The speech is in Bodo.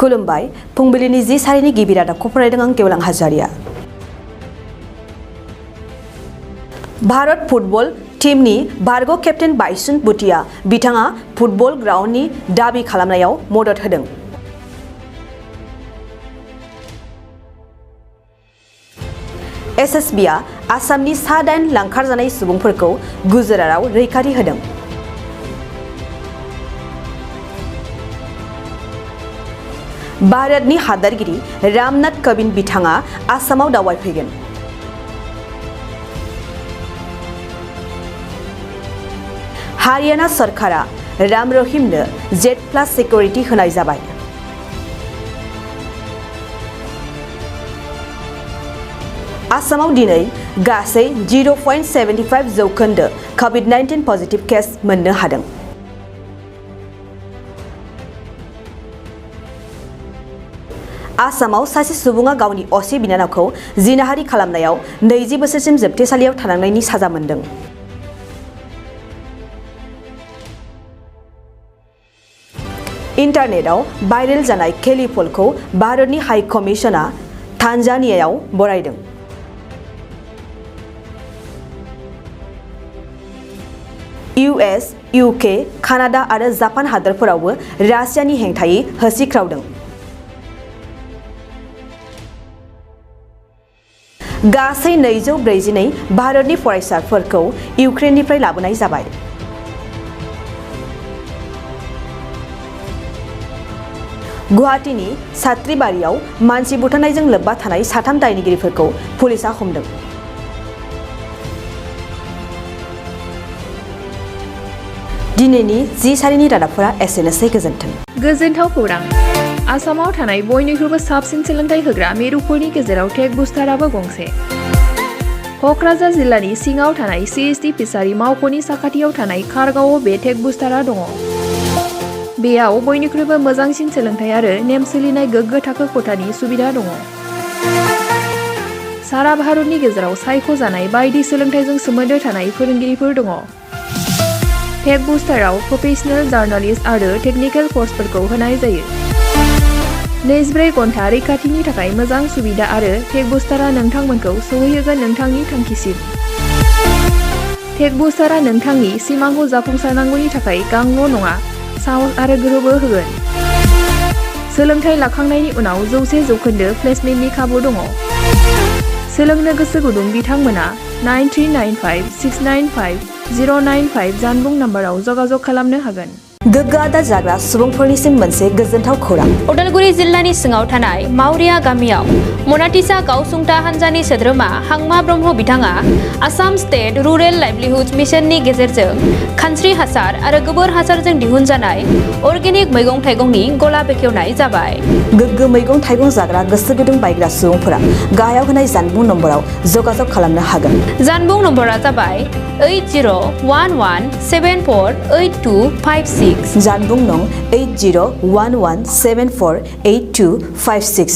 खुलुमबाय फुंबिलिनि 10 सारिनि गिबि रादाबखौ फरायदों आं गेवलां हाजारिया। भारत फुटबल टीमनि बारग' केप्टेन बाइचुं भुटिया बिथाङा फुटबल ग्राउन्डनि दाबि खालामनायाव मदद होदों। एसएसबीआ आसामनि सा 8 लांखारजानाय सुबुंफोरखौ गुजरातआव रैखाथि होदों। भारतनि हादोरगिरि रामनाथ कोविंद बिथाङा आसामाव दावबायफैगोन। हारियाना सरकारा राम रहिमनो Z+ सिकिउरिटि होनाय जाबाय। आसामाव दिनै गासै 0.75% COVID-19 पजिटिभ केस मोननो हादों। आसामाव सासे सुबुङा गावनि असे बिनानावखौ जिनाहारि खालामनायाव 20 बोसोरसिम जोबथेसालियाव थानांनायनि साजा मोनदों। इन्टारनेटआव भाइरेल जानाय केली पलखौ भारतनि हाइ कमिसना तान्जानियायाव बरायदों। US, UK, कानाडा आरो जापान हादोरफोरावबो रासियानि हेंथायै होसिख्रावदों। गासै 242 भारतनि फरायसाफोरखौ इउक्रेननिफ्राय लाबोनाय जाबाय। गुवाहाटीनि सात्रिबारियाव मानसि बुथारनायजों लोब्बा थानाय 3 दायनिगिरिफोरखौ पुलिसआ हमदों। दिनैनि 10 सारिनि रादाबफोरा एसेनोसै। गोजोनथाव खौरां। आसामाव थानाय बयनिख्रुइबो साबसिन सोलोंथाइ होग्रा मिरुफोरनि गेजेराव टेक बुस्टाराबो गंसे। क'क्राझार जिल्लानि सिङाव थानाय CST फिसारि मावख'नि साखाथियाव थानाय खारगावआव बे टेक बुस्टारा दङ। बेयाव बयनिख्रुइबो मोजांसिन सोलोंथाइ आरो नेम सोलिनाय गोग्गो थाखो खथानि सुबिदा दङ। सारा भारतनि गेजेराव सायख'जानाय बायदि सोलोंथाइजों सोमोन्दो थानाय फोरोंगिरिफोर दङ। टेक बुस्टाराव प्रफेशनेल जार्नालिस्ट आरो टेकनिकेल कर्सफोरखौ होनाय जायो। 24 घन्टा रैखाथिनि थाखाय मोजां सुबिदा आरो टेक बुस्टारा नोंथांमोनखौ सौहैहोगोन नोंथांनि थांखिसिम। टेक बुस्टारा नोंथांनि सिमांखौ जाफुंसारनांगौनि थाखाय गांल' नङा, साहस आरो गोहोबो होगोन। सोलोंथाइ लाखांनायनि उनाव 100% प्लेसमेन्टनि खाबु दङ। सोलोंनो गोसो गुदुं बिथांमोना 9395695095 जानबुं नाम्बाराव जगाजग खालामनो हागोन। गोग्गो आदार जाग्रा सुबुंफोरनिसिम मोनसे गोजोनथाव खौरां। उदालगुरि जिल्लानि सिङाव थानाय मावरिया गामियाव मनाटिसा गावसुंथा हान्जानि सोद्रोमा हांमा ब्रह्म बिथाङा आसाम स्टेट रुरेल लाइभलिहुड मिशननि गेजेरजों खानस्रि हासार आरो गोबोर हासारजों दिहुनजानाय अर्गेनिक मैगं थाइगंनि गला बेखेवनाय जाबाय। गोग्गो मैगं थाइगं जाग्रा गोसो गुदुं बायग्रा सुबुंफोरा गाहायाव होनाय जानबुं नम्बराव जगाजग खालामनो हागोन। जानबुं नम्बरा जाबाय 8011748256। जानबुं नं 8011748256।